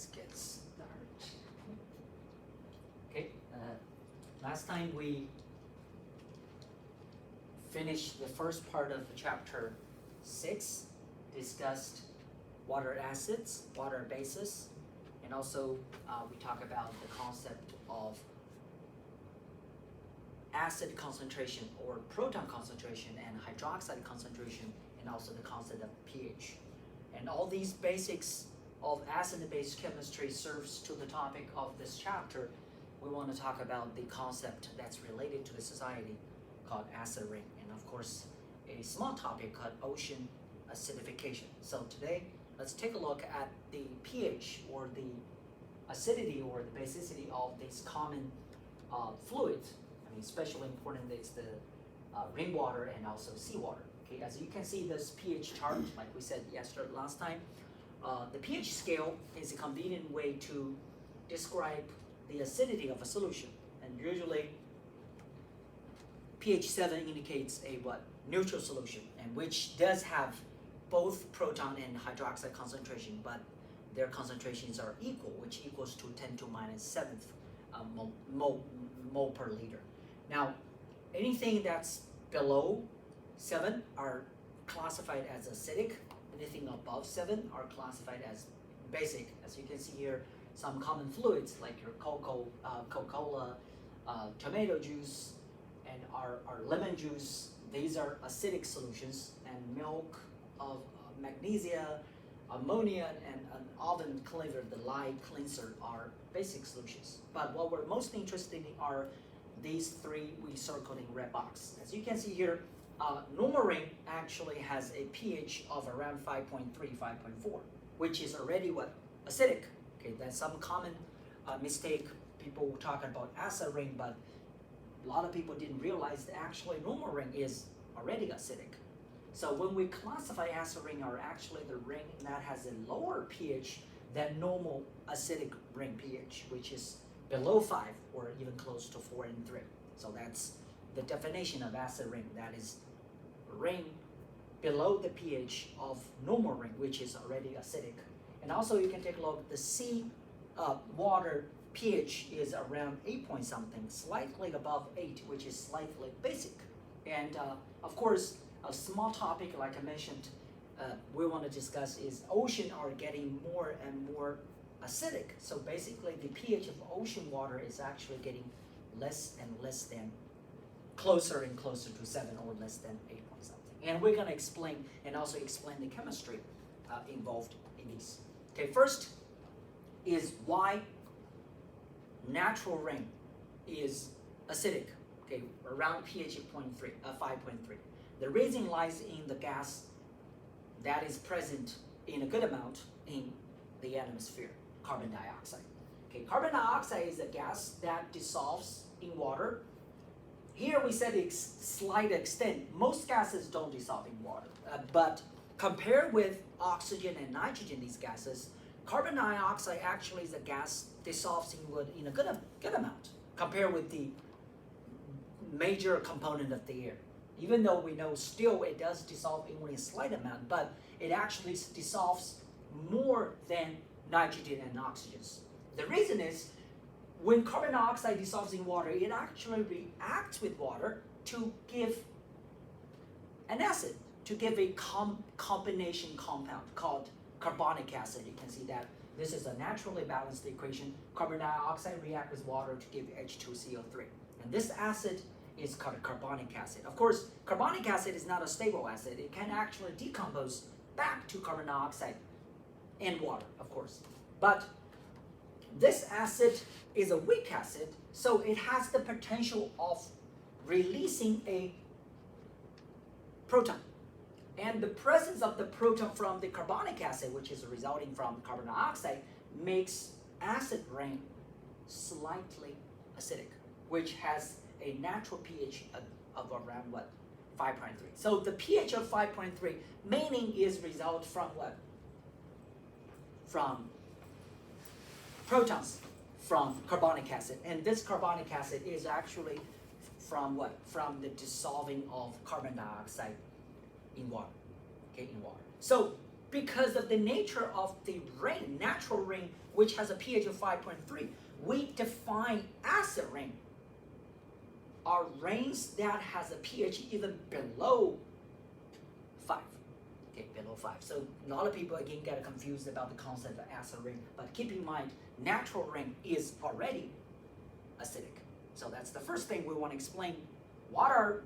let's get started. Okay, last time we finished the first part of chapter 6, discussed water acids, water bases, and also we talk about the concept of acid concentration or proton concentration and hydroxide concentration, and also the concept of pH. And all these basics of acid-base chemistry serves to the topic of this chapter. We want to talk about the concept that's related to the society called acid rain, and of course a small topic called ocean acidification. So today let's take a look at the pH or the acidity or the basicity of these common fluids. I mean, especially important is the rainwater and also seawater. Okay, as you can see this pH chart, like we said last time, the pH scale is a convenient way to describe the acidity of a solution, and usually pH 7 indicates a neutral solution, and which does have both proton and hydroxide concentration, but their concentrations are equal, which equals to 10 to minus 7th mole per liter. Now, anything that's below 7 are classified as acidic. Anything above 7 are classified as basic. As you can see here, some common fluids like your Coca-Cola, tomato juice, and our lemon juice, these are acidic solutions, and milk of magnesia, ammonia, and an oven cleaver, the lye cleanser, are basic solutions. But what we're most interested in are these three we circled in red box. As you can see here, normal rain actually has a pH of around 5.3, 5.4, which is already acidic. Okay, that's some common mistake. People talking about acid rain, but a lot of people didn't realize that actually normal rain is already acidic. So when we classify acid rain, are actually the rain that has a lower pH than normal acidic rain pH, which is below 5 or even close to 4 and 3. So that's the definition of acid rain. That is rain below the pH of normal rain, which is already acidic. And also you can take a look, the sea water pH is around 8 point something, slightly above 8, which is slightly basic. And of course, a small topic like I mentioned, we want to discuss is ocean are getting more and more acidic. So basically the pH of ocean water is actually getting less and less than, closer and closer to 7 or less than 8 point something. And we're going to explain and also explain the chemistry involved in these. Okay, first is why natural rain is acidic, okay, around pH 5.3. The reason lies in the gas that is present in a good amount in the atmosphere, carbon dioxide. Okay, carbon dioxide is a gas that dissolves in water. Here we said slight extent. Most gases don't dissolve in water, but compared with oxygen and nitrogen, these gases, carbon dioxide actually is a gas dissolves in wood in a good amount compared with the major component of the air. Even though we know still it does dissolve in only a slight amount, but it actually dissolves more than nitrogen and oxygen. The reason is when carbon dioxide dissolves in water, it actually reacts with water to give an acid, to give a combination compound called carbonic acid. You can see that this is a naturally balanced equation. Carbon dioxide reacts with water to give H2CO3. And this acid is called carbonic acid. Of course, carbonic acid is not a stable acid. It can actually decompose back to carbon dioxide and water, of course. But this acid is a weak acid, so it has the potential of releasing a proton. And the presence of the proton from the carbonic acid, which is resulting from carbon dioxide, makes acid rain slightly acidic, which has a natural pH of around 5.3. So the pH of 5.3 meaning is result from what? From protons from carbonic acid, and this carbonic acid is actually from what? From the dissolving of carbon dioxide in water. Okay, in water. So because of the nature of the rain, natural rain, which has a pH of 5.3, we define acid rain are rains that has a pH even below 5. Okay, below 5. So a lot of people again get confused about the concept of acid rain, but keep in mind, natural rain is already acidic. So that's the first thing we want to explain. What are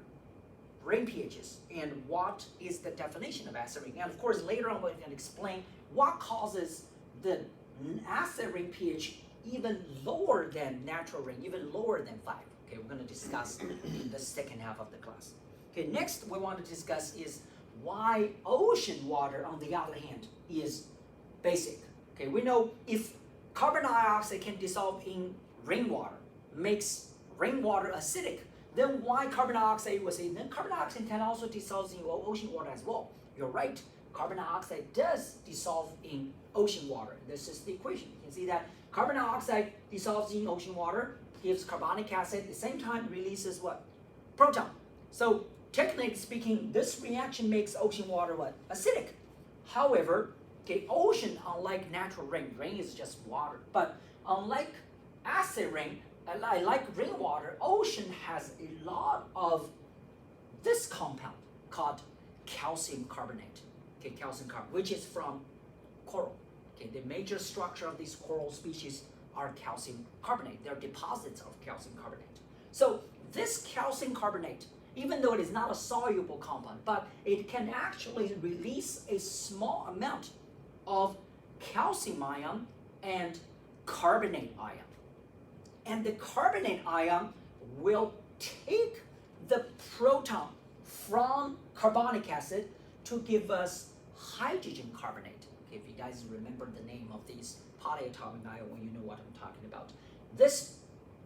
rain pHs and what is the definition of acid rain? And of course, later on we're going to explain what causes the acid rain pH even lower than natural rain, even lower than 5. Okay, we're going to discuss in the second half of the class. Okay, next we want to discuss is why ocean water, on the other hand, is basic. Okay, we know if carbon dioxide can dissolve in rainwater, makes rainwater acidic, then why carbon dioxide was say, then carbon dioxide can also dissolve in ocean water as well. You're right, carbon dioxide does dissolve in ocean water. This is the equation. You can see that carbon dioxide dissolves in ocean water, gives carbonic acid, at the same time releases what? Proton. So technically speaking, this reaction makes ocean water what? Acidic. However, okay, ocean, unlike natural rain, rain is just water, but unlike acid rain, like rainwater, ocean has a lot of this compound called calcium carbonate. Okay, calcium carbonate, which is from coral. Okay, the major structure of these coral species are calcium carbonate. They're deposits of calcium carbonate. So this calcium carbonate, even though it is not a soluble compound, but it can actually release a small amount of calcium ion and carbonate ion. And the carbonate ion will take the proton from carbonic acid to give us hydrogen carbonate. Okay, if you guys remember the name of these polyatomic ion, well, you know what I'm talking about. This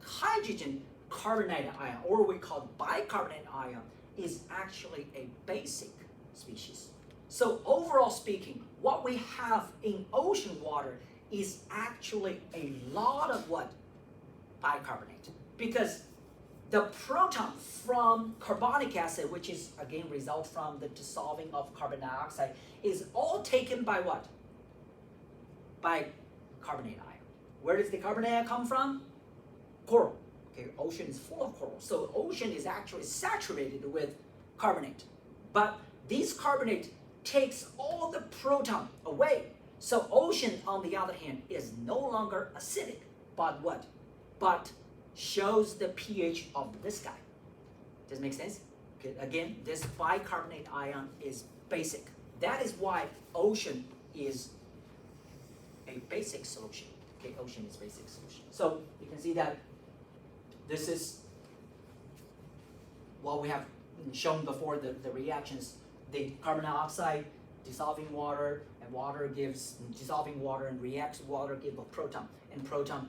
hydrogen carbonate ion, or we call it bicarbonate ion, is actually a basic species. So overall speaking, what we have in ocean water is actually a lot of what? Bicarbonate. Because the proton from carbonic acid, which is again result from the dissolving of carbon dioxide, is all taken by what? By carbonate ion. Where does the carbonate ion come from? Coral. Okay, ocean is full of coral. So ocean is actually saturated with carbonate. But these carbonate takes all the proton away. So ocean, on the other hand, is no longer acidic, but what? But shows the pH of this guy. Does it make sense? Okay, again, this bicarbonate ion is basic. That is why ocean is a basic solution. Okay, ocean is basic solution. So you can see that this is what we have shown before, the reactions. The carbon dioxide dissolving water, and water gives dissolving water and reacts water give a proton, and proton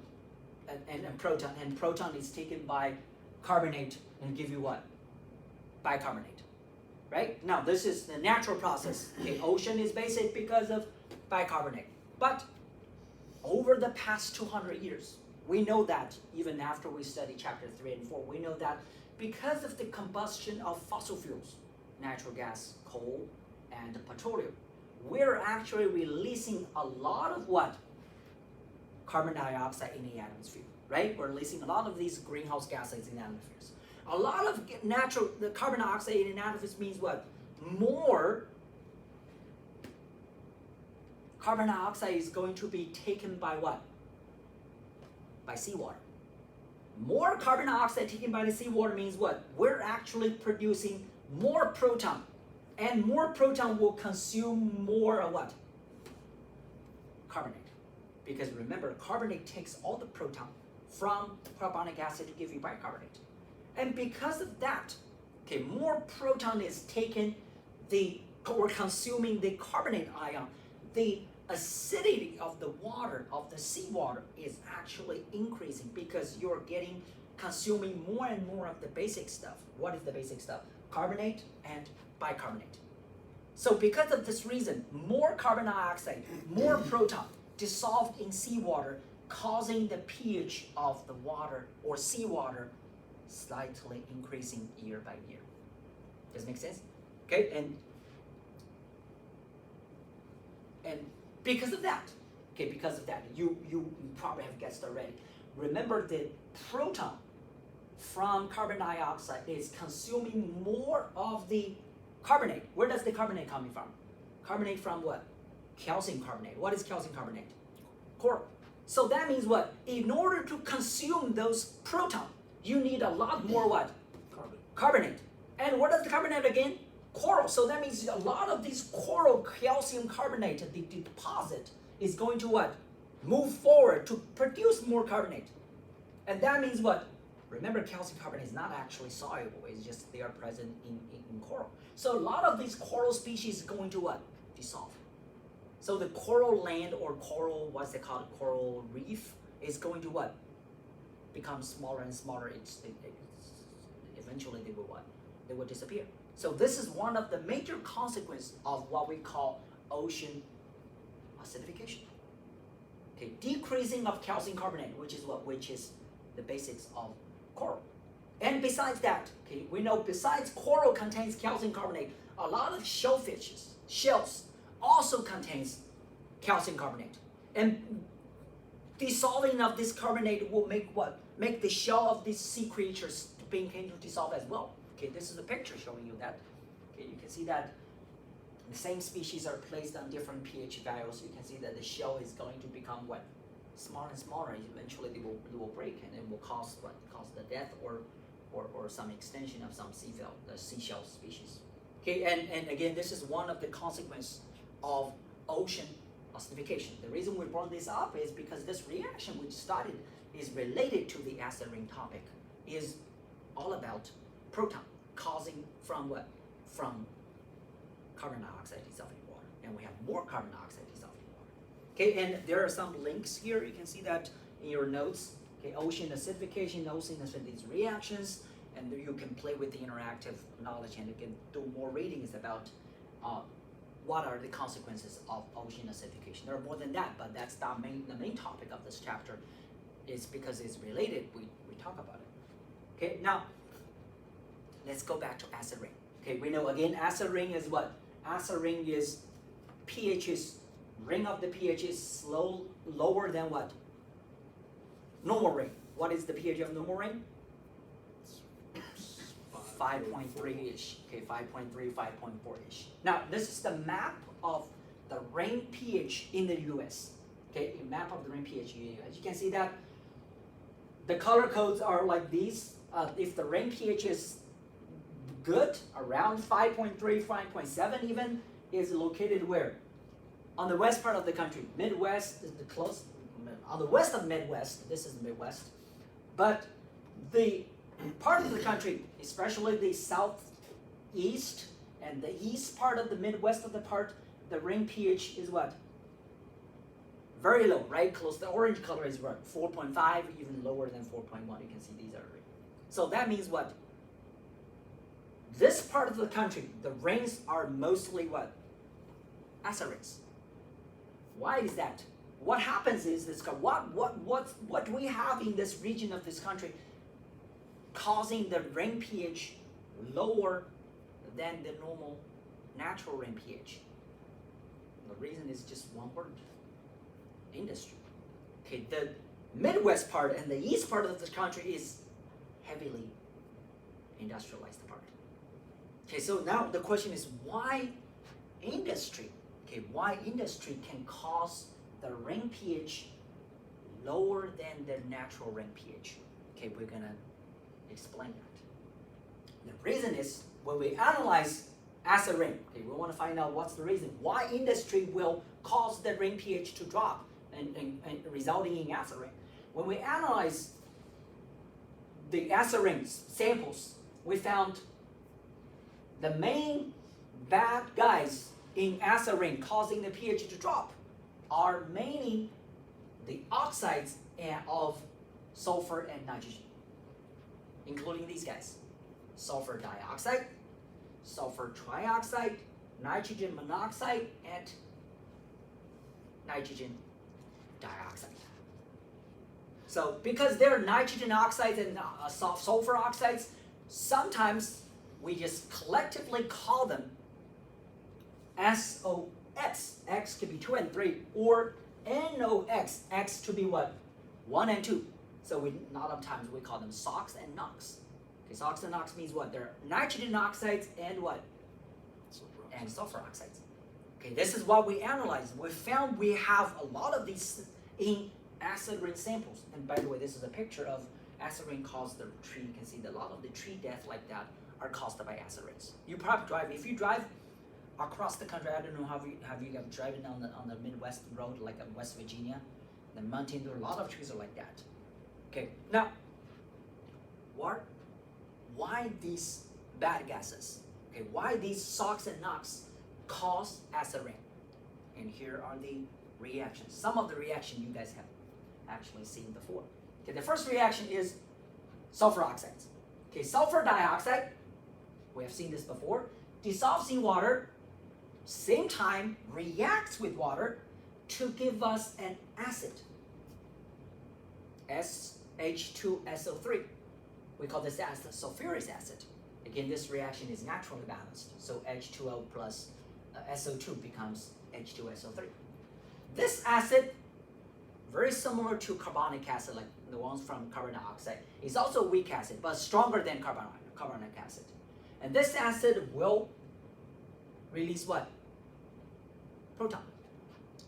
and proton is taken by carbonate and give you what? Bicarbonate. Right? Now this is the natural process. Okay, ocean is basic because of bicarbonate. But over the past 200 years, we know that even after we study chapter 3 and 4, we know that because of the combustion of fossil fuels, natural gas, coal, and petroleum, we're actually releasing a lot of what? Carbon dioxide in the atmosphere, right? We're releasing a lot of these greenhouse gases in the atmosphere. A lot of the carbon dioxide in the atmosphere means what? More carbon dioxide is going to be taken by what? By seawater. More carbon dioxide taken by the seawater means what? We're actually producing more proton, and more proton will consume more of what? Carbonate. Because remember, carbonate takes all the proton from carbonic acid to give you bicarbonate. And because of that, okay, more proton is taken, or consuming the carbonate ion, the acidity of the water, of the seawater, is actually increasing because you're consuming more and more of the basic stuff. What is the basic stuff? Carbonate and bicarbonate. So because of this reason, more carbon dioxide, more proton dissolved in seawater, causing the pH of the water or seawater slightly increasing year by year. Does it make sense? Okay, and And because of that, you probably have guessed already. Remember, the proton from carbon dioxide is consuming more of the carbonate. Where does the carbonate coming from? Carbonate from what? Calcium carbonate. What is calcium carbonate? Coral. So that means what? In order to consume those proton, you need a lot more what? Carbonate. And what is the carbonate again? Coral. So that means a lot of these coral calcium carbonate, the deposit is going to what? Move forward to produce more carbonate. And that means what? Remember, calcium carbonate is not actually soluble. It's just they are present in coral. So a lot of these coral species is going to what? Dissolve. So the coral land or coral, what's it called? Coral reef is going to what? Become smaller and smaller. Eventually they will what? They will disappear. So this is one of the major consequences of what we call ocean acidification. Okay, decreasing of calcium carbonate, which is what? Which is the basics of coral. And besides that, okay, we know besides coral contains calcium carbonate, a lot of shellfishes, shells, also contains calcium carbonate. And dissolving of this carbonate will make what? Make the shell of these sea creatures begin to dissolve as well. Okay, this is a picture showing you that. Okay, you can see that the same species are placed on different pH values. You can see that the shell is going to become what? Smaller and smaller. Eventually they will break, and it will cause what? Cause the death or some extinction of some seashell species. Okay, and again, this is one of the consequences of ocean acidification. The reason we brought this up is because this reaction we studied is related to the acid rain topic, is all about proton causing from what? From carbon dioxide dissolving water. And we have more carbon dioxide dissolving water. Okay, and there are some links here. You can see that in your notes. Okay, ocean acidification, these reactions, and you can play with the interactive knowledge and you can do more readings about what are the consequences of ocean acidification. There are more than that, but that's the main topic of this chapter. Is because it's related, we talk about it. Okay, now let's go back to acid rain. Okay, we know again acid rain is what? Acid rain is pH is, ring of the pH is lower than what? Normal rain. What is the pH of normal rain? 5.3-ish. Okay, 5.3, 5.4-ish. Now, this is the map of the rain pH in the US. Okay, a map of the rain pH in the US. You can see that the color codes are like these. If the rain pH is good, around 5.3, 5.7 even, is located where? On the west part of the country. Midwest is the close, on the west of Midwest, this is the Midwest. But the part of the country, especially the southeast and the east part of the Midwest of the part, the rain pH is what? Very low, right? Close. The orange color is what? 4.5, even lower than 4.1. You can see these are. So that means what? This part of the country, the rains are mostly what? Acid rains. Why is that? What happens is this. What do we have in this region of this country causing the rain pH lower than the normal natural rain pH? The reason is just one word. Industry. Okay, the Midwest part and the east part of the country is heavily industrialized part. Okay, so now the question is why industry? Okay, why industry can cause the rain pH lower than the natural rain pH? Okay, we're gonna explain that. The reason is when we analyze acid rain, okay, we want to find out what's the reason why industry will cause the rain pH to drop and resulting in acid rain. When we analyze the acid rain samples, we found the main bad guys in acid rain causing the pH to drop are mainly the oxides of sulfur and nitrogen, including these guys: sulfur dioxide, sulfur trioxide, nitrogen monoxide, and nitrogen dioxide. So because they're nitrogen oxides and sulfur oxides, sometimes we just collectively call them SO X. X could be 2 and 3. Or NOx. X to be what? 1 and 2. So we, a lot of times we call them SOx and NOx. Okay, SOx and NOx means what? They're nitrogen oxides and what? And sulfur oxides. Okay, this is what we analyzed. We found we have a lot of these in acid rain samples. And by the way, this is a picture of acid rain caused the tree. You can see that a lot of the tree death like that are caused by acid rains. You probably drive, if you drive across the country, I don't know how you have driving on the Midwest road, like in West Virginia, the mountain, there are a lot of trees are like that. Okay, now, why these bad gases? Okay, why these SOx and NOx cause acid rain? And here are the reactions. Some of the reaction you guys have actually seen before. Okay, the first reaction is sulfur oxides. Okay, sulfur dioxide, we have seen this before, dissolves in water, same time reacts with water to give us an acid, H2SO3. We call this acid sulfuric acid. Again, this reaction is naturally balanced, so H2O plus SO2 becomes H2SO3. This acid, very similar to carbonic acid, like the ones from carbon dioxide, is also a weak acid, but stronger than carbonic acid. And this acid will release what? Proton.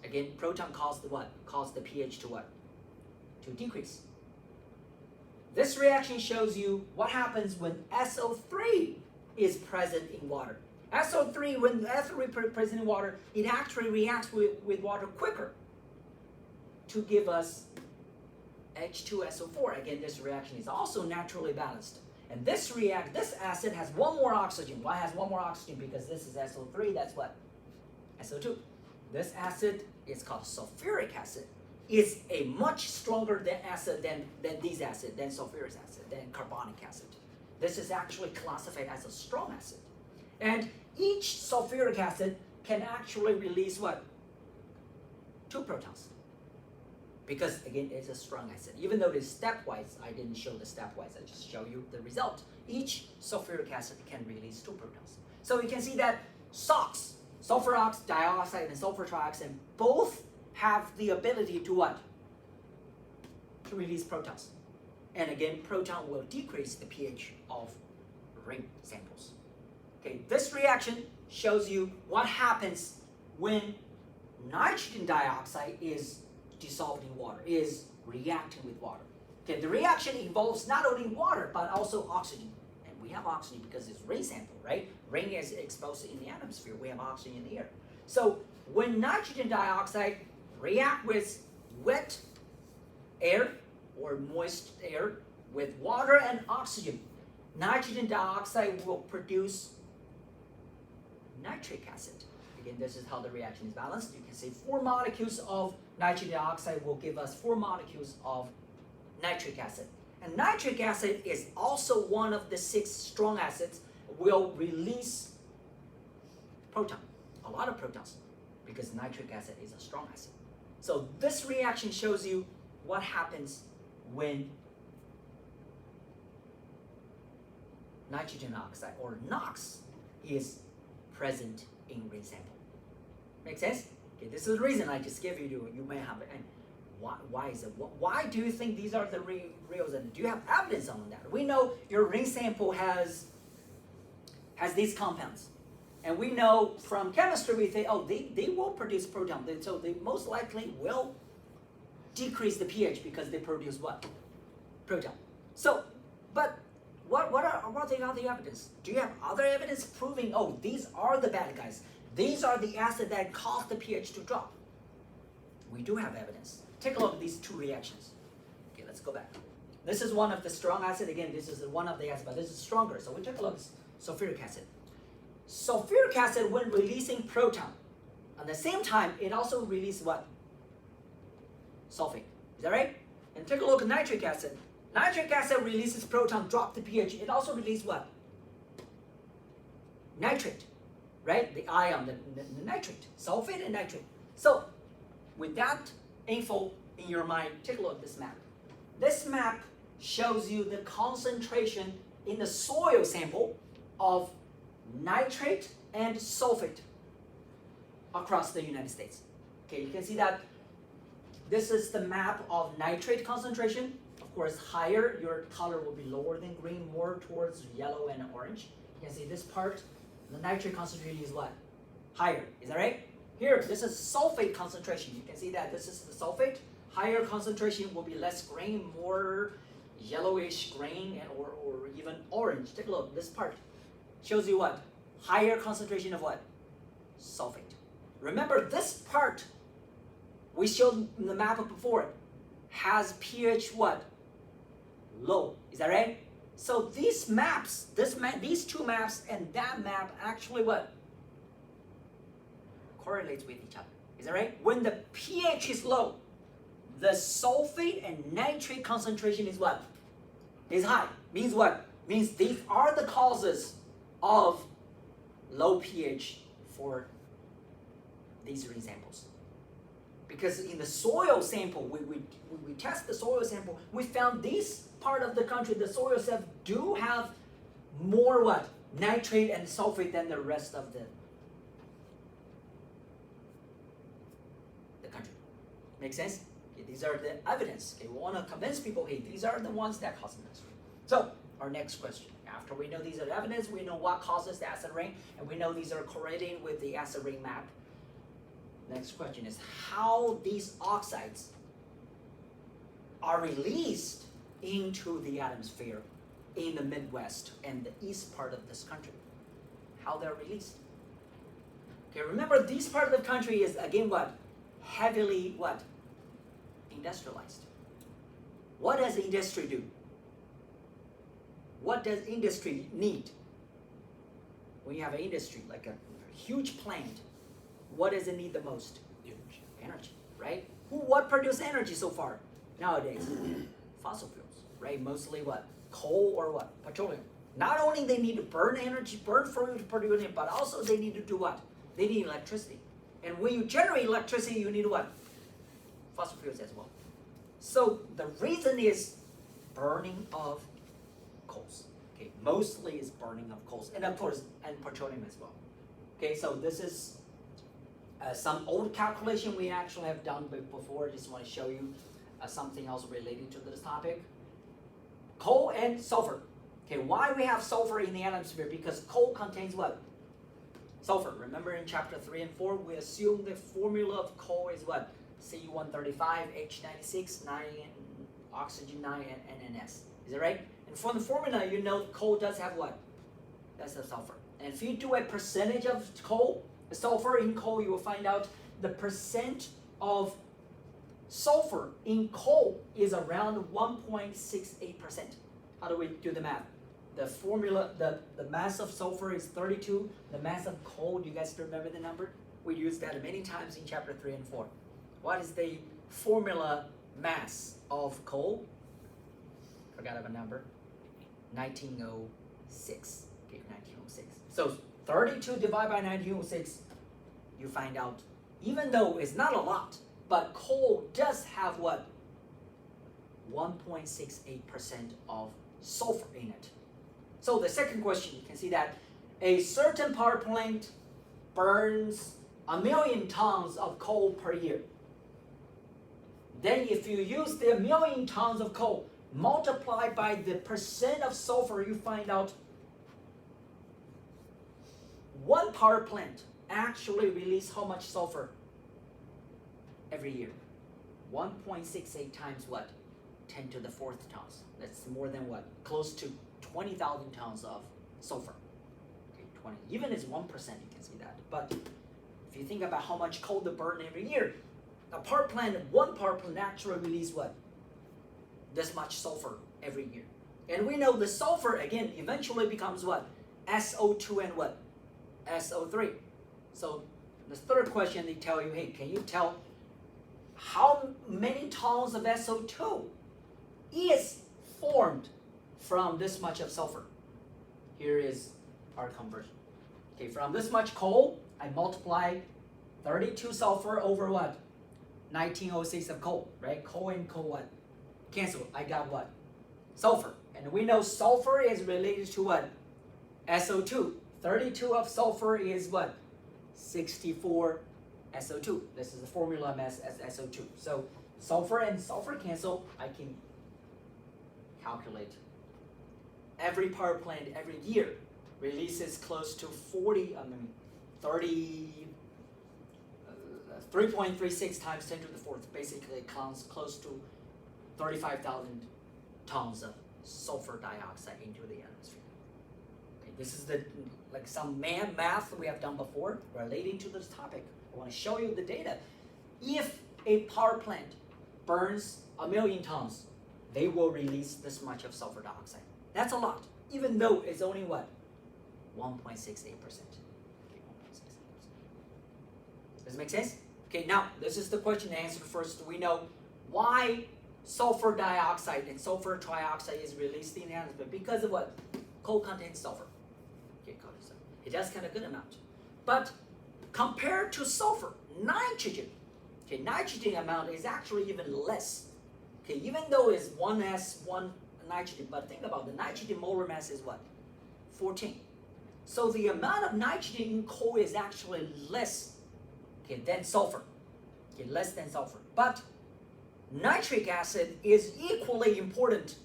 Again, proton caused what? Caused the pH to what? To decrease. This reaction shows you what happens when SO3 is present in water. SO3, when SO3 is present in water, it actually reacts with water quicker to give us H2SO4. Again, this reaction is also naturally balanced. And this acid has one more oxygen. Why has one more oxygen? Because this is SO3, that's what? SO2. This acid is called sulfuric acid. Is a much stronger acid than these acids, than sulfuric acid, than carbonic acid. This is actually classified as a strong acid. And each sulfuric acid can actually release what? 2 protons. Because again, it's a strong acid. Even though it is stepwise, I didn't show the stepwise, I just show you the result. Each sulfuric acid can release 2 protons. So you can see that SOx, sulfur dioxide and sulfur trioxide, both have the ability to what? To release protons. And again, proton will decrease the pH of rain samples. Okay, this reaction shows you what happens when nitrogen dioxide is dissolved in water, is reacting with water. Okay, the reaction involves not only water, but also oxygen. And we have oxygen because it's rain sample, right? Rain is exposed in the atmosphere. We have oxygen in the air. So when nitrogen dioxide react with wet air or moist air with water and oxygen, nitrogen dioxide will produce nitric acid. Again, this is how the reaction is balanced. You can see 4 molecules of nitrogen dioxide will give us 4 molecules of nitric acid. And nitric acid is also one of the 6 strong acids, will release proton, a lot of protons, because nitric acid is a strong acid. So this reaction shows you what happens when nitrogen oxide or NOx is present in rain sample. Make sense? Okay, this is the reason I just gave you. You may have, and why is it? Why do you think these are the reals? And do you have evidence on that? We know your rain sample has these compounds. And we know from chemistry, we think, oh, they will produce proton. So they most likely will decrease the pH because they produce what? Proton. So, but what are the other evidence? Do you have other evidence proving, oh, these are the bad guys. These are the acids that cause the pH to drop. We do have evidence. Take a look at these 2 reactions. Okay, let's go back. This is one of the strong acid. Again, this is one of the acids, but this is stronger. So we take a look at sulfuric acid. Sulfuric acid, when releasing proton, at the same time, it also releases what? Sulfate. Is that right? And take a look at nitric acid. Nitric acid releases proton, drop the pH. It also releases what? Nitrate, right? The ion, the nitrate, sulfate and nitrate. So, with that info in your mind, take a look at this map. This map shows you the concentration in the soil sample of nitrate and sulfate. across the United States. Okay, you can see that this is the map of nitrate concentration. Of course, higher, your color will be lower than green, more towards yellow and orange. You can see this part, the nitrate concentration is what? Higher, is that right? Here, this is sulfate concentration. You can see that this is the sulfate. Higher concentration will be less green, more yellowish green, or even orange. Take a look, this part shows you what? Higher concentration of what? Sulfate. Remember this part we showed in the map before has pH what? Low. Is that right? So these maps, these two maps and that map actually what? Correlates with each other. Is that right? When the pH is low, the sulfate and nitrate concentration is what? Is high. Means what? Means these are the causes of low pH for these three samples. Because in the soil sample, we test the soil sample, we found this part of the country, the soil sample do have more what? Nitrate and sulfate than the rest of the country. Make sense? Okay, these are the evidence. Okay, we want to convince people, hey, these are the ones that cause the acid rain. So, our next question. After we know these are the evidence, we know what causes the acid rain, and we know these are correlating with the acid rain map. Next question is how these oxides are released into the atmosphere in the Midwest and the east part of this country. How they're released. Okay, remember this part of the country is again what? Heavily what? Industrialized. What does industry do? What does industry need? When you have an industry, like a huge plant, what does it need the most? Energy, right? What produces energy so far nowadays? Fossil fuels, right? Mostly what? Coal or what? Petroleum. Not only they need to burn energy, burn for you to produce it, but also they need to do what? They need electricity. And when you generate electricity, you need what? Fossil fuels as well. So the reason is burning of coals. Okay, mostly is burning of coals, and of course, and petroleum as well. Okay, so this is some old calculation we actually have done before. Just want to show you something else related to this topic. Coal and sulfur. Okay, why we have sulfur in the atmosphere? Because coal contains what? Sulfur. Remember in chapter 3 and 4, we assume the formula of coal is what? C135, H96, 9, oxygen 9, and NS. Is that right? And from the formula, you know coal does have what? That's the sulfur. And if you do a percentage of coal, sulfur in coal, you will find out the percent of sulfur in coal is around 1.68%. How do we do the math? The formula, the mass of sulfur is 32. The mass of coal, do you guys remember the number? We used that many times in chapter 3 and 4. What is the formula mass of coal? Forgot about number. 1906. Okay, 1906. So 32 divided by 1906, you find out, even though it's not a lot, but coal does have what? 1.68% of sulfur in it. So the second question, you can see that a certain power plant burns 1,000,000 tons of coal per year. Then if you use the 1,000,000 tons of coal multiplied by the percent of sulfur, you find out one power plant actually releases how much sulfur every year? 1.68 times what? 10 to the 4th tons. That's more than what? Close to 20,000 tons of sulfur. Okay, 20. Even it's 1%, you can see that. But if you think about how much coal they burn every year, one power plant actually releases what? This much sulfur every year. And we know the sulfur, again, eventually becomes what? SO2 and what? SO3. So the third question, they tell you, hey, can you tell how many tons of SO2 is formed from this much of sulfur? Here is our conversion. Okay, from this much coal, I multiply 32 sulfur over what? 1906 of coal, right? Coal and coal what? Cancel. I got what? Sulfur. And we know sulfur is related to what? SO2. 32 of sulfur is what? 64 SO2. This is the formula mass as SO2. So sulfur and sulfur cancel. I can calculate. Every power plant every year releases close to 3.36 times 10 to the fourth. Basically, it counts close to 35,000 tons of sulfur dioxide into the atmosphere. Okay, this is some math we have done before relating to this topic. I want to show you the data. If a power plant burns 1,000,000 tons, they will release this much of sulfur dioxide. That's a lot, even though it's only what? 1.68%. Okay, 1.68%. Does it make sense? Okay, now this is the question to answer first. We know why sulfur dioxide and sulfur trioxide is released in the atmosphere. Because of what? Coal contains sulfur. Okay, it does kind of good amount. But compared to sulfur, nitrogen, okay, nitrogen amount is actually even less. Okay, even though it's 1s1 nitrogen, but think about the nitrogen molar mass is what? 14. So the amount of nitrogen in coal is actually less, okay, than sulfur. Okay, less than sulfur. But nitric acid is equally important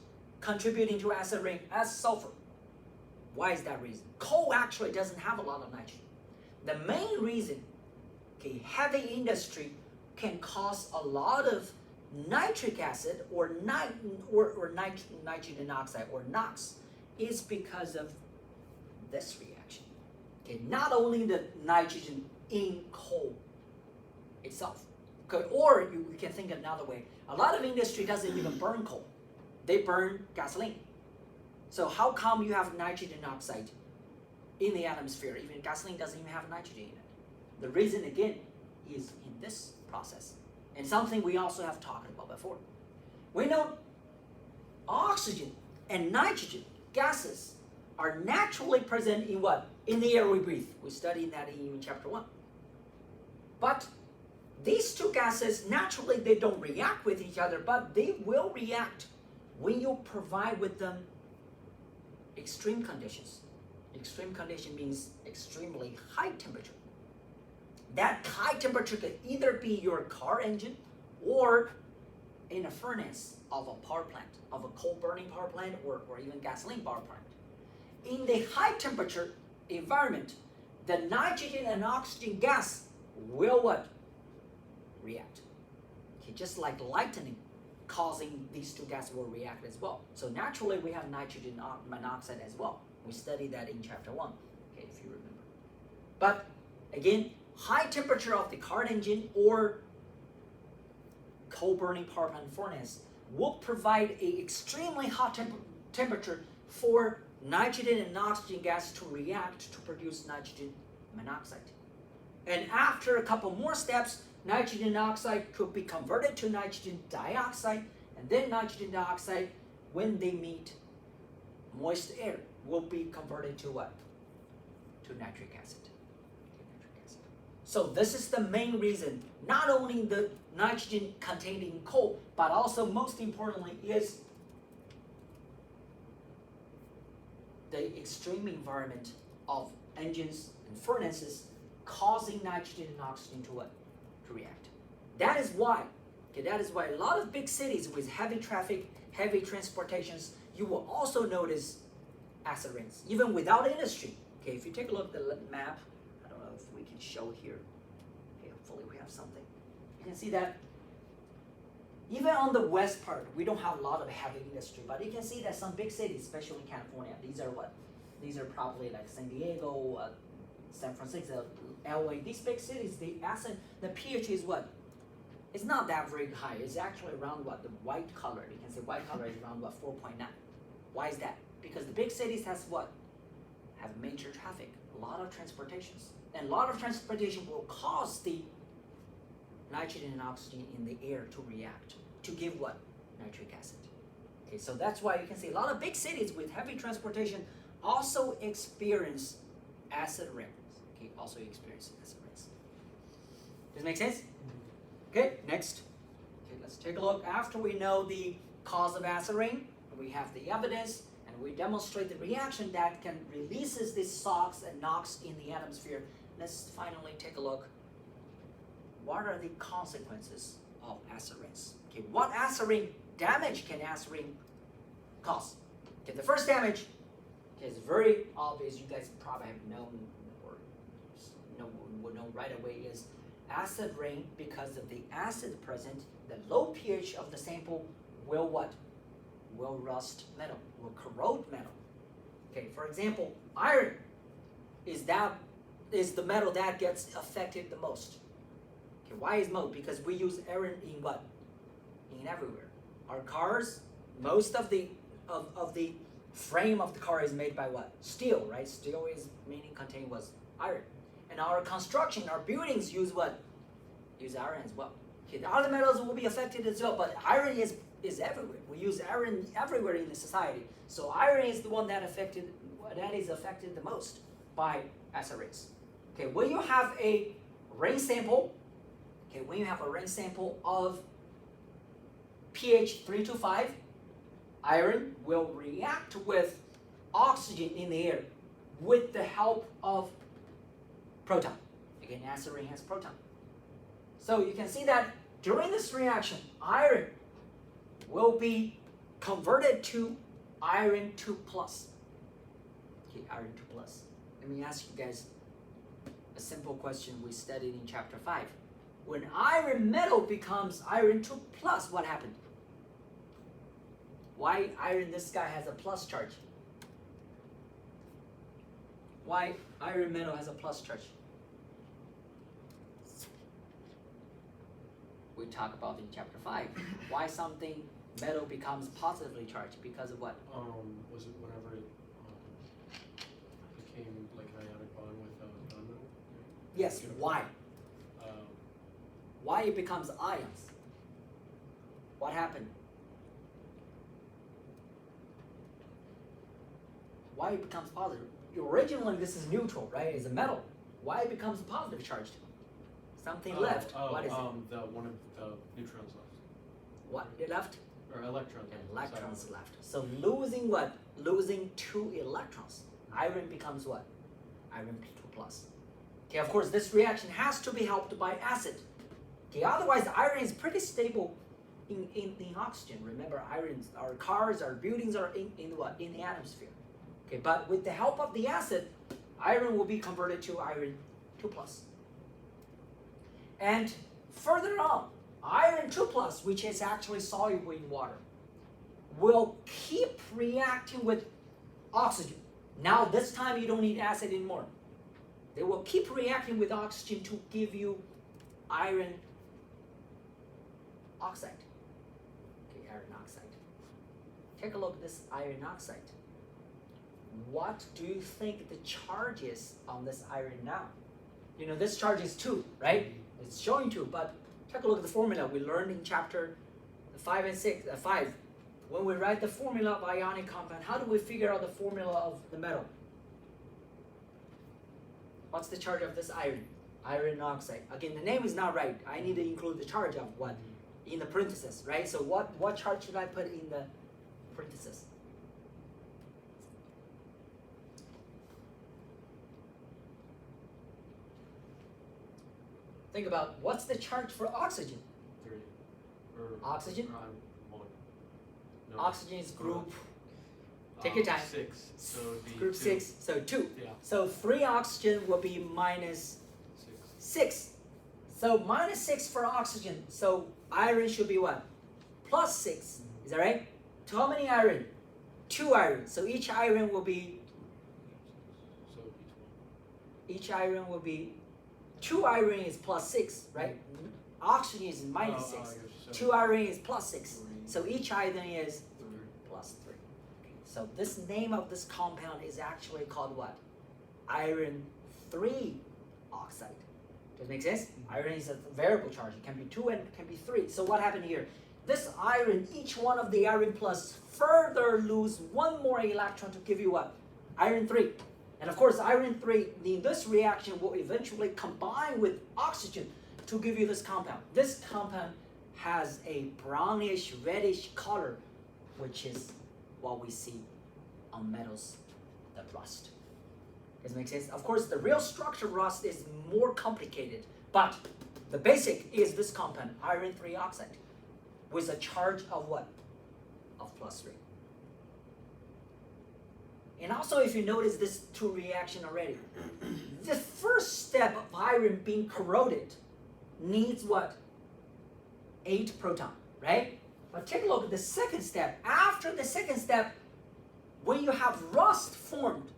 contributing to acid rain as sulfur. Why is that reason? Coal actually doesn't have a lot of nitrogen. The main reason, okay, heavy industry can cause a lot of nitric acid or nitrogen oxide or NOx is because of this reaction. Okay, not only the nitrogen in coal itself, okay, or you can think another way. A lot of industry doesn't even burn coal; they burn gasoline. So how come you have nitrogen oxide in the atmosphere? Even gasoline doesn't even have nitrogen in it. The reason again is in this process, and something we also have talked about before. We know oxygen and nitrogen gases are naturally present in what? In the air we breathe. We studied that in chapter 1. But these two gases, naturally they don't react with each other, but they will react when you provide with them extreme conditions. Extreme condition means extremely high temperature. That high temperature could either be your car engine or in a furnace of a power plant, of a coal burning power plant or even gasoline power plant. In the high temperature environment, the nitrogen and oxygen gas will what? React. Okay, just like lightning causing these two gases will react as well. So naturally we have nitrogen monoxide as well. We studied that in chapter 1, okay, if you remember. But again, high temperature of the car engine or coal burning power plant furnace will provide a extremely hot temperature for nitrogen and oxygen gas to react to produce nitrogen monoxide. And after a couple more steps, nitrogen oxide could be converted to nitrogen dioxide, and then nitrogen dioxide, when they meet moist air, will be converted to what? To nitric acid. So this is the main reason, not only the nitrogen contained in coal, but also most importantly is the extreme environment of engines and furnaces causing nitrogen and oxygen to what? To react. That is why a lot of big cities with heavy traffic, heavy transportations, you will also notice acid rains, even without industry. Okay, if you take a look at the map, I don't know if we can show here. Okay, hopefully we have something. You can see that even on the west part, we don't have a lot of heavy industry, but you can see that some big cities, especially in California, these are what? These are probably like San Diego, San Francisco, LA. These big cities, the pH is what? It's not that very high. It's actually around what? The white color. You can see white color is around what? 4.9. Why is that? Because the big cities has what? Have major traffic, a lot of transportations. And a lot of transportation will cause the nitrogen and oxygen in the air to react, to give what? Nitric acid. Okay, so that's why you can see a lot of big cities with heavy transportation also experience acid rains. Okay, also experience acid rains. Does it make sense? Okay, next. Okay, let's take a look. After we know the cause of acid rain, we have the evidence, and we demonstrate the reaction that can releases this SOx and NOx in the atmosphere. Let's finally take a look what are the consequences of acid rains? Okay, what acid rain damage can acid rain cause? Okay, the first damage is very obvious. You guys probably have known or would know right away is acid rain. Because of the acid present, the low pH of the sample will what? Will rust metal, will corrode metal. Okay, for example, iron is the metal that gets affected the most. Okay, why is most? Because we use iron in what? In everywhere. Our cars, most of the frame of the car is made by what? Steel, right? Steel is mainly contain was iron. And our construction, our buildings use what? Use iron as well. Okay, the other metals will be affected as well, but iron is everywhere. We use iron everywhere in the society. So iron is the one that is affected the most by acid rains. Okay, when you have a rain sample, of pH 3 to 5, iron will react with oxygen in the air with the help of proton. Again, acid rain has proton. So you can see that during this reaction, iron will be converted to iron 2 plus. Okay, iron 2 plus. Let me ask you guys a simple question we studied in chapter 5. When iron metal becomes iron 2 plus, what happened? Why iron, this guy has a plus charge? Why iron metal has a plus charge? We talk about in chapter 5. Why something metal becomes positively charged? Because of what? Was it whenever it became like an ionic bond with non-metal? Yes, why? Why it becomes ions? What happened? Why it becomes positive? Originally this is neutral, right? It's a metal. Why it becomes positive charged? Something left. What is it? One of the neutrons left. What it left? Or electrons. Electrons left. So losing what? Losing 2 electrons. Iron becomes what? Iron 2 plus. Okay, of course this reaction has to be helped by acid. Okay, otherwise iron is pretty stable in oxygen. Remember, our cars, our buildings are in what? In the atmosphere. Okay, but with the help of the acid, iron will be converted to iron 2 plus. And further on, iron 2 plus, which is actually soluble in water, will keep reacting with oxygen. Now this time you don't need acid anymore. They will keep reacting with oxygen to give you iron oxide. Okay, iron oxide. Take a look at this iron oxide. What do you think the charge is on this iron now? You know, this charge is 2, right? It's showing 2, but take a look at the formula we learned in chapter 5 and 5. When we write the formula of ionic compound, how do we figure out the formula of the metal? What's the charge of this iron? Iron oxide. Again, the name is not right. I need to include the charge of what? In the parentheses, right? So what charge should I put in the parentheses? Think about what's the charge for oxygen? 3. Oxygen? 1. No. Oxygen is group. Take your time. 6. So it'd be Group 2. 6. So 2. Yeah. So 3 oxygen will be minus 6. So minus 6 for oxygen. So iron should be what? Plus 6. Is that right? So how many iron? 2 iron. So each iron will be. So Each iron will be. 2 iron is plus 6, right? Oxygen is minus 6. 2 iron is plus 6. So each iron is plus 3. Okay. So this name of this compound is actually called what? Iron 3 oxide. Does it make sense? Iron is a variable charge. It can be 2 and it can be 3. So what happened here? This iron, each one of the iron plus further lose 1 more electron to give you what? Iron 3. And of course, iron 3 in this reaction will eventually combine with oxygen to give you this compound. This compound has a brownish, reddish color, which is what we see on metals that rust. Does it make sense? Of course, the real structure of rust is more complicated, but The basic is this compound, iron 3 oxide, with a charge of what? Of +3. And also, if you notice this two reaction already, the first step of iron being corroded needs what? 8 proton, right? But take a look at the second step. After the second step, when you have rust formed,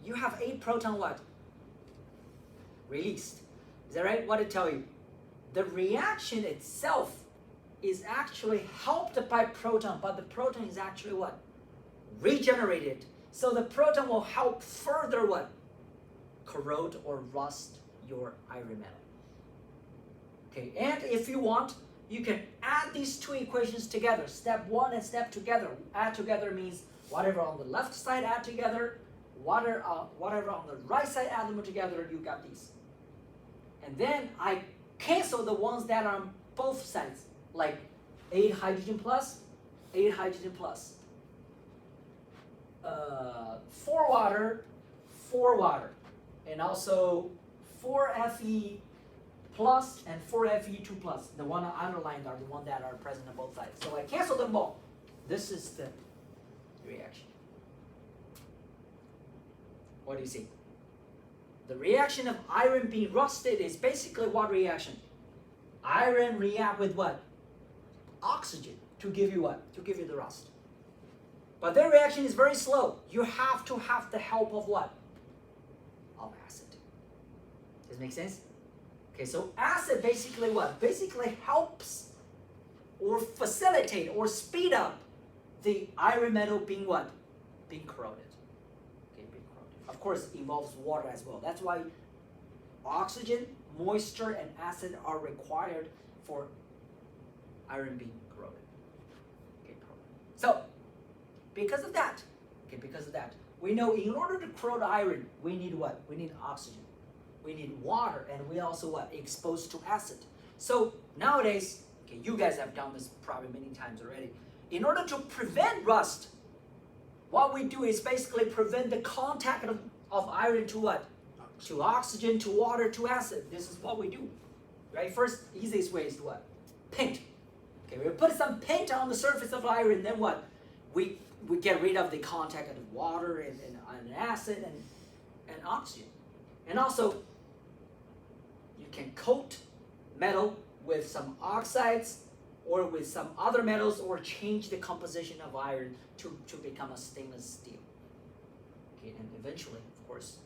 you have 8 proton what? Released. Is that right? What did it tell you? The reaction itself is actually helped by proton, but the proton is actually what? Regenerated. So the proton will help further what? Corrode or rust your iron metal. Okay, and if you want, you can add these two equations together. Step 1 and step together. Add together means whatever on the left side add together, whatever on the right side add them together, you got these. And then I cancel the ones that are on both sides, like 8 hydrogen plus, 8 hydrogen plus. 4 water, 4 water, and also 4 Fe plus and 4 Fe2 plus. The one I underlined are the ones that are present on both sides. So I cancel them all. This is the reaction. What do you see? The reaction of iron being rusted is basically what reaction? Iron react with what? Oxygen to give you what? To give you the rust. But their reaction is very slow. You have to have the help of what? Of acid. Does it make sense? Okay, so acid basically what? Basically helps or facilitate or speed up the iron metal being what? Being corroded. Okay, being corroded. Of course, it involves water as well. That's why oxygen, moisture, and acid are required for iron being corroded. Okay, so because of that, we know in order to corrode iron, we need what? We need oxygen. We need water, and we also what? Exposed to acid. So nowadays, okay, you guys have done this probably many times already. In order to prevent rust, what we do is basically prevent the contact of iron to what? To oxygen, to water, to acid. This is what we do, right? First, easiest way is to what? Paint. Okay, we put some paint on the surface of iron, then what? We get rid of the contact of water and acid and oxygen. And also, you can coat metal with some oxides or with some other metals or change the composition of iron to become a stainless steel. Okay, and eventually, of course,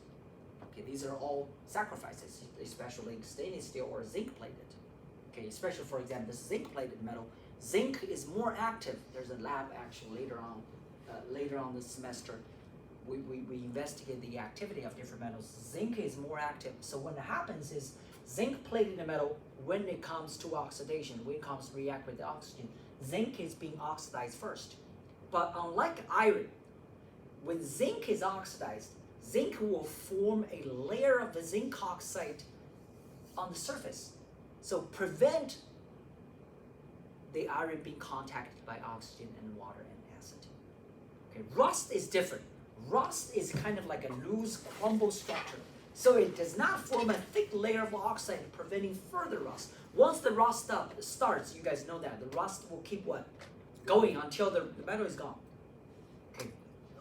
okay, these are all sacrifices, especially stainless steel or zinc plated. Okay, especially for example, this zinc plated metal. Zinc is more active. There's a lab actually later on this semester. We investigate the activity of different metals. Zinc is more active. So what happens is zinc plated metal, when it comes to oxidation, when it comes to react with the oxygen, zinc is being oxidized first. But unlike iron, when zinc is oxidized, zinc will form a layer of the zinc oxide on the surface. So prevent the iron being contacted by oxygen and water and acid. Okay, rust is different. Rust is kind of like a loose crumble structure. So it does not form a thick layer of oxide preventing further rust. Once the rust starts, you guys know that, the rust will keep what? Going until the metal is gone. Okay.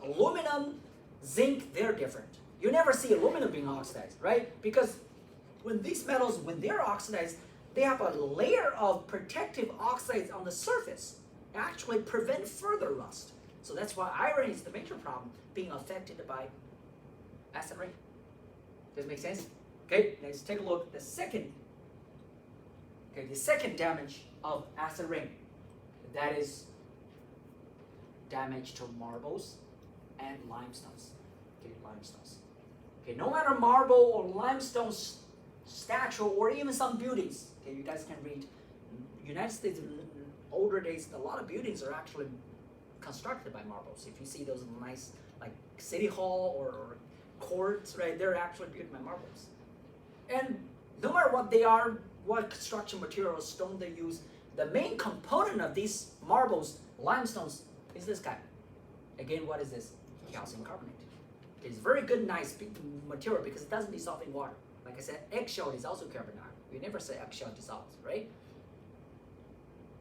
Aluminum, zinc, they're different. You never see aluminum being oxidized, right? Because when these metals, when they're oxidized, they have a layer of protective oxides on the surface that actually prevent further rust. So that's why iron is the major problem, being affected by acid rain. Does it make sense? Okay, let's take a look at the second damage of acid rain. That is damage to marbles and limestones. Okay, limestones. Okay, no matter marble or limestone statue or even some buildings. Okay, you guys can read. United States in older days, a lot of buildings are actually constructed by marbles. If you see those nice like city hall or courts, right, they're actually built by marbles. And no matter what they are, what construction materials, stone they use, the main component of these marbles, limestones, is this guy. Again, what is this? Calcium carbonate. It's very good, nice material because it doesn't dissolve in water. Like I said, eggshell is also You never say eggshell dissolves, right?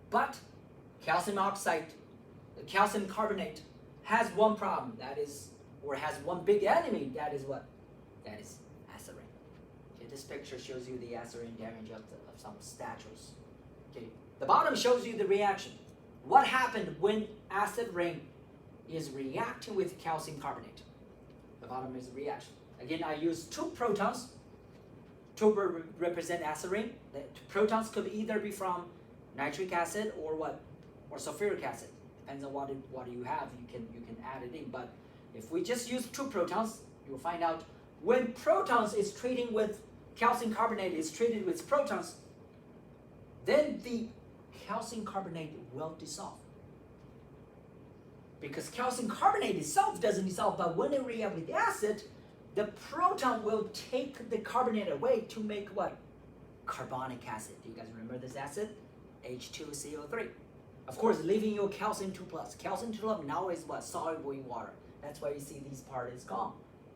But calcium oxide, the calcium carbonate has one problem, that is, or has one big enemy, that is what? That is acid rain. Okay, this picture shows you the acid rain damage of some statues. Okay, the bottom shows you the reaction. What happened when acid rain is reacting with calcium carbonate? The bottom is the reaction. Again, I use 2 protons to represent acid rain. The protons could either be from nitric acid or what? Or sulfuric acid. Depends on what you have. You can add it in. But if we just use 2 protons, you'll find out when protons is treating with calcium carbonate is treated with protons, then the calcium carbonate will dissolve. Because calcium carbonate itself doesn't dissolve, but when it reacts with acid, the proton will take the carbonate away to make what? Carbonic acid. Do you guys remember this acid? H2CO3. Of course, leaving your calcium 2+. Calcium 2+ now is what? Soluble in water. That's why you see this part is gone.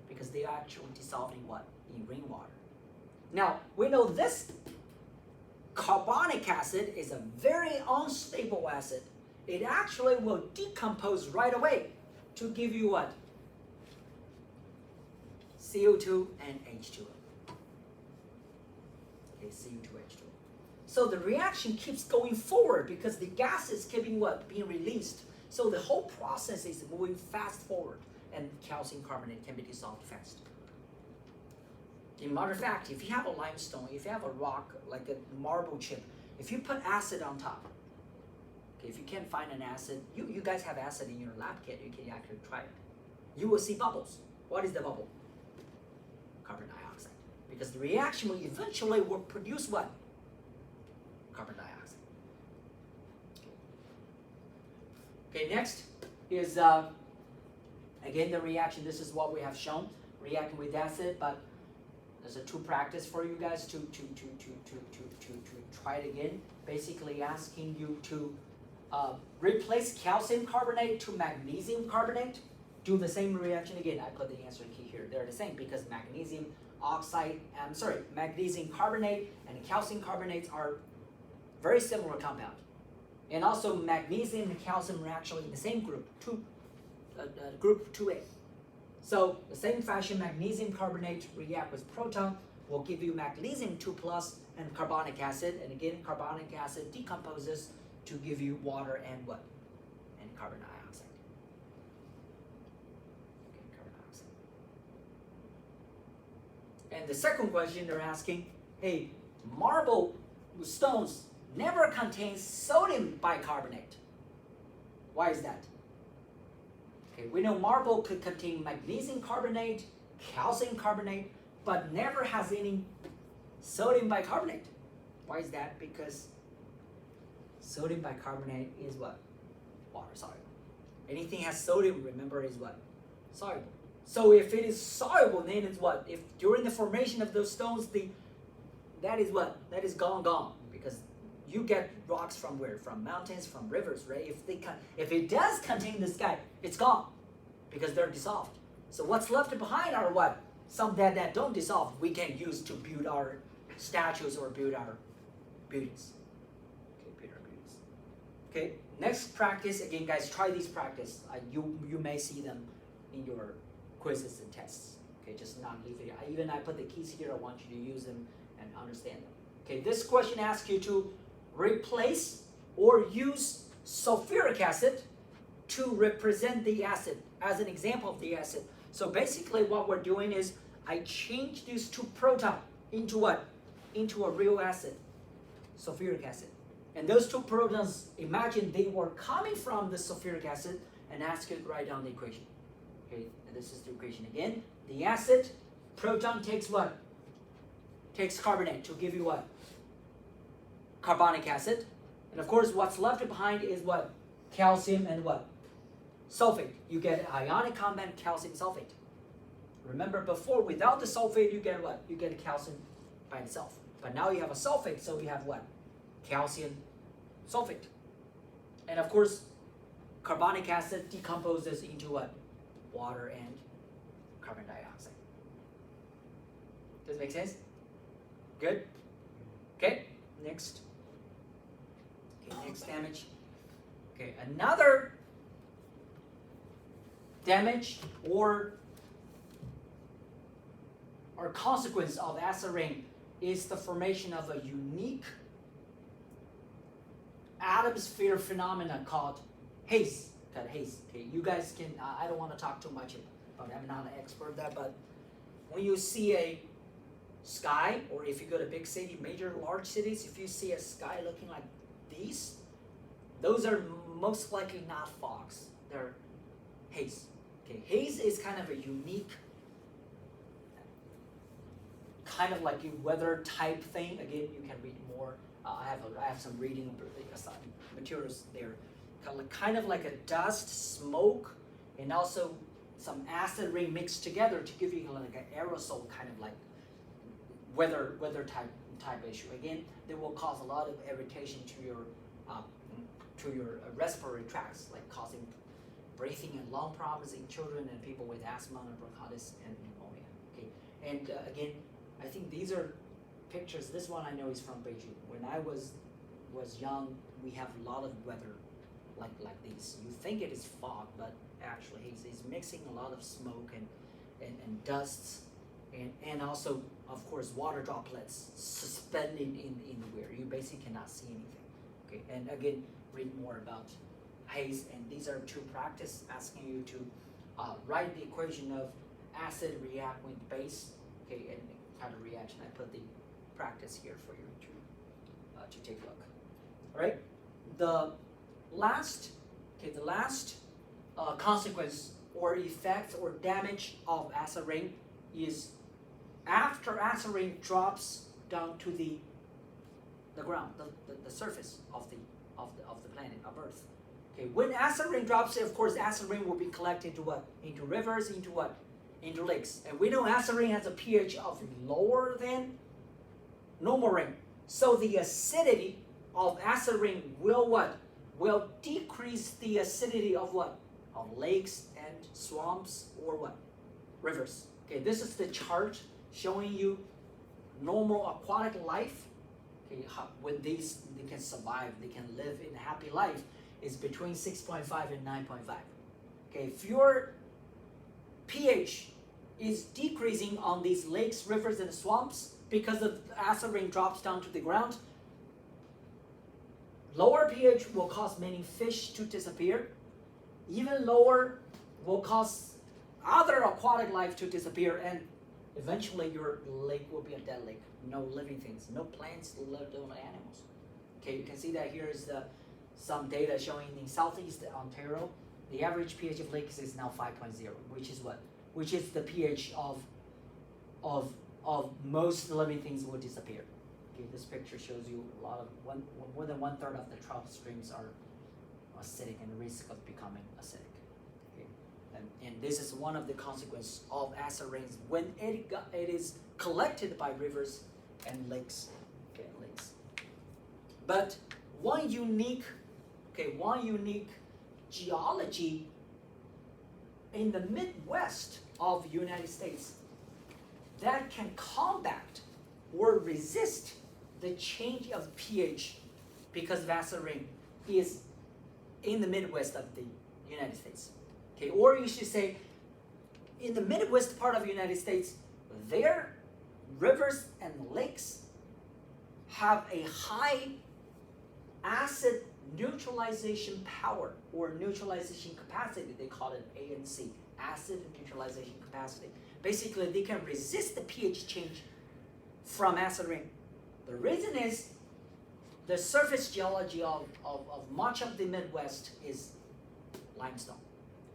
Because they are actually dissolved in what? In rainwater. Now, we know this carbonic acid is a very unstable acid. It actually will decompose right away to give you what? CO2 and H2O. Okay, CO2H2O. So the reaction keeps going forward because the gas is keeping what? Being released. So the whole process is moving fast forward and calcium carbonate can be dissolved fast. In matter of fact, if you have a limestone, if you have a rock, like a marble chip, if you put acid on top, okay, if you can't find an acid, you guys have acid in your lab kit, you can actually try it. You will see bubbles. What is the bubble? Carbon dioxide. Because the reaction will eventually will produce what? Carbon dioxide. Okay, next is, again, the reaction. This is what we have shown. Reacting with acid, but there's a 2 practice for you guys to try it again. Basically asking you to replace calcium carbonate to magnesium carbonate. Do the same reaction again. I put the answer key here. They're the same because magnesium carbonate and calcium carbonates are very similar compound. And also magnesium and calcium are actually in the same group, group 2A. So the same fashion, magnesium carbonate react with proton will give you magnesium 2+ and carbonic acid. And again, carbonic acid decomposes to give you water and what? And carbon dioxide. Okay, carbon dioxide. And the second question they're asking, hey, marble stones never contain sodium bicarbonate. Why is that? Okay, we know marble could contain magnesium carbonate, calcium carbonate, but never has any sodium bicarbonate. Why is that? Because sodium bicarbonate is what? Water soluble. Anything has sodium, remember, is what? Soluble. So if it is soluble, then it's what? If during the formation of those stones, that is what? That is gone. Because you get rocks from where? From mountains, from rivers, right? If it does contain this guy, it's gone because they're dissolved. So what's left behind are what? Some that don't dissolve we can use to build our statues or build our buildings. Okay, build our buildings. Okay, next practice, again guys, try these practice. You may see them in your quizzes and tests. Okay, just not leave it. I put the keys here, I want you to use them and understand them. Okay, this question asks you to replace or use sulfuric acid to represent the acid as an example of the acid. So basically what we're doing is I change these 2 protons into what? Into a real acid, sulfuric acid. And those 2 protons, imagine they were coming from the sulfuric acid and ask you to write down the equation. Okay, and this is the equation again. The acid proton takes what? Takes carbonate to give you what? Carbonic acid. And of course what's left behind is what? Calcium and what? Sulfate. You get ionic compound calcium sulfate. Remember before, without the sulfate you get what? You get calcium by itself. But now you have a sulfate, so you have what? Calcium sulfate. And of course carbonic acid decomposes into what? Water and carbon dioxide. Does it make sense? Good? Next. Okay, next damage. Okay, another damage or consequence of acid rain is the formation of a unique atmosphere phenomenon called haze. Haze. Okay, you guys can. I don't want to talk too much about. I'm not an expert at that, but when you see a sky, or if you go to big city, major large cities, if you see a sky looking like these, those are most likely not fogs. They're haze. Okay, haze is kind of a unique, kind of like a weather type thing. Again, you can read more. I have some reading materials there. Kind of like a dust, smoke, and also some acid rain mixed together to give you like an aerosol kind of like weather type issue. Again, they will cause a lot of irritation to your respiratory tracts, like causing breathing and lung problems in children and people with asthma and bronchitis and pneumonia. Okay, and again, I think these are pictures. This one I know is from Beijing. When I was young, we have a lot of weather like these. You think it is fog, but actually he's mixing a lot of smoke and dusts and also, of course, water droplets suspending in the air. You basically cannot see anything. Okay, and again, read more about haze. And these are two practice asking you to write the equation of acid react with base. Okay, and kind of reaction. I put the practice here for you to take a look. All right, the last consequence or effect or damage of acid rain is after acid rain drops down to the ground, the surface of the planet of Earth. Okay, when acid rain drops, of course, acid rain will be collected into what? Into rivers, into what? Into lakes. And we know acid rain has a pH of lower than normal rain. So the acidity of acid rain will what? Will decrease the acidity of what? Of lakes and swamps or what? Rivers. Okay, this is the chart showing you normal aquatic life. Okay, when these they can survive, they can live in a happy life, is between 6.5 and 9.5. Okay, if your pH is decreasing on these lakes, rivers, and swamps because the acid rain drops down to the ground, lower pH will cause many fish to disappear. Even lower will cause other aquatic life to disappear, and eventually your lake will be a dead lake. No living things, no plants, no animals. Okay, you can see that here is some data showing in southeast Ontario, the average pH of lakes is now 5.0, which is what? Which is the pH of most living things will disappear. Okay, this picture shows you a lot of more than 1/3 of the trout streams are acidic and risk of becoming acidic. Okay, and this is one of the consequences of acid rains when it is collected by rivers and lakes. Okay, lakes. But one unique geology in the Midwest of the United States that can combat or resist the change of pH because of acid rain is in the Midwest of the United States. Okay, or you should say in the Midwest part of the United States, their rivers and lakes have a high acid neutralization power or neutralization capacity. They call it ANC, acid neutralization capacity. Basically, they can resist the pH change from acid rain. The reason is the surface geology of much of the Midwest is limestone.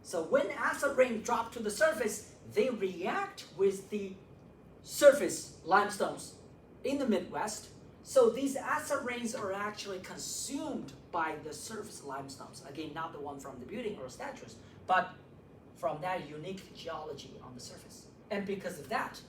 So when acid rain drops to the surface, they react with the surface limestones in the Midwest. So these acid rains are actually consumed by the surface limestones. Again, not the one from the building or statues, but from that unique geology on the surface. And because of that,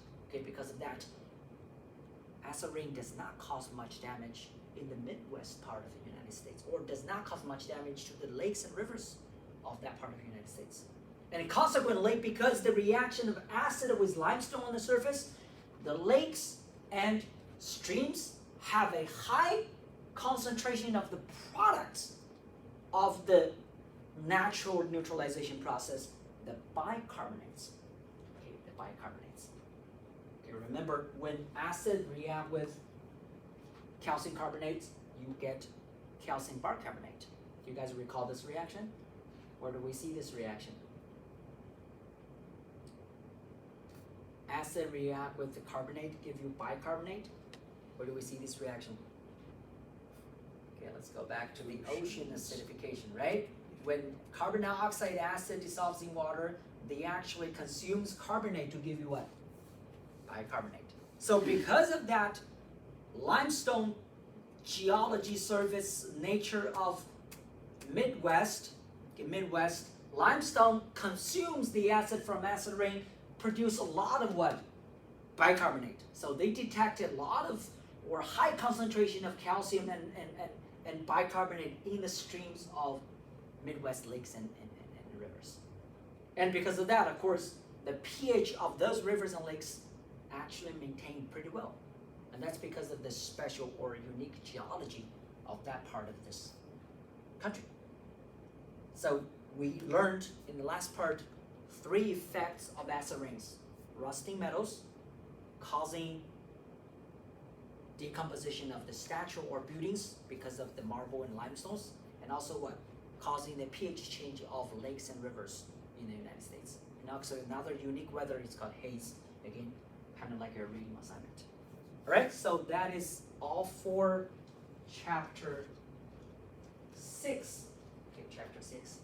acid rain does not cause much damage in the Midwest part of the United States, or does not cause much damage to the lakes and rivers of that part of the United States. And consequently, because the reaction of acid with limestone on the surface, the lakes and streams have a high concentration of the products of the natural neutralization process, the bicarbonates. Okay, the bicarbonates. Okay, remember when acid react with calcium carbonate, you get calcium bicarbonate. Do you guys recall this reaction? Where do we see this reaction? Acid react with the carbonate, give you bicarbonate. Where do we see this reaction? Okay, let's go back to the ocean acidification, right? When carbon dioxide acid dissolves in water, they actually consumes carbonate to give you what? Bicarbonate. So because of that limestone geology surface nature of Midwest, limestone consumes the acid from acid rain, produce a lot of what? Bicarbonate. So they detected a lot of or high concentration of calcium and bicarbonate in the streams of Midwest lakes and rivers. And because of that, of course, the pH of those rivers and lakes actually maintain pretty well. And that's because of the special or unique geology of that part of this country. So we learned in the last part 3 effects of acid rains. Rusting metals, causing decomposition of the statue or buildings because of the marble and limestones, and also what? Causing the pH change of lakes and rivers in the United States. And also another unique weather is called haze. Again, kind of like a reading assignment. Alright, so that is all for chapter 6. Okay, chapter 6.